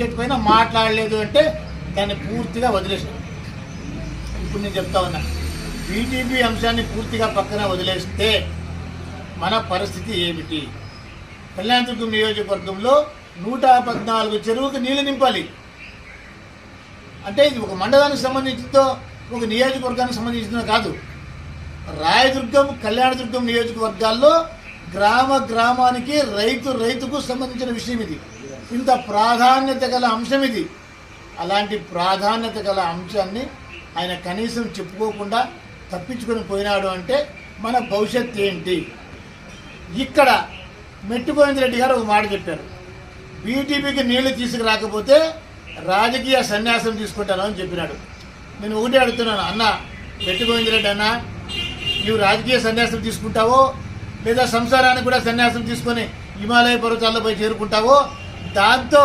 Subject పైన మాట్లాడలేదు అంటే దాన్ని పూర్తిగా వదిలేసాం. ఇప్పుడు నేను చెప్తా ఉన్నా, బీటీపీ అంశాన్ని పూర్తిగా పక్కన వదిలేస్తే మన పరిస్థితి ఏమిటి? కళ్యాణదుర్గం నియోజకవర్గంలో 114 చెరువులకు నీళ్లు నింపాలి అంటే ఇది ఒక మండలానికి సంబంధించిందో ఒక నియోజకవర్గానికి సంబంధించిందో కాదు. రాయదుర్గం, కళ్యాణదుర్గం నియోజకవర్గాల్లో గ్రామానికి రైతుకు సంబంధించిన విషయం ఇది. ఇంత ప్రాధాన్యత గల అంశం ఇది. అలాంటి ప్రాధాన్యత గల అంశాన్ని ఆయన కనీసం చెప్పుకోకుండా తప్పించుకొని పోయినాడు అంటే మన భవిష్యత్తు ఏంటి? ఇక్కడ మెట్టు గోవిందరెడ్డి గారు ఒక మాట చెప్పారు, బీటీపీకి నీళ్లు తీసుకురాకపోతే రాజకీయ సన్యాసం తీసుకుంటాను అని చెప్పినాడు. నేను ఒకటే అడుగుతున్నాను, అన్న మెట్టు గోవిందరెడ్డి అన్న, నువ్వు రాజకీయ సన్యాసం తీసుకుంటావో లేదా సంసారానికి కూడా సన్యాసం తీసుకొని హిమాలయ పర్వతాల్లో పోయి చేరుకుంటావో, దాంతో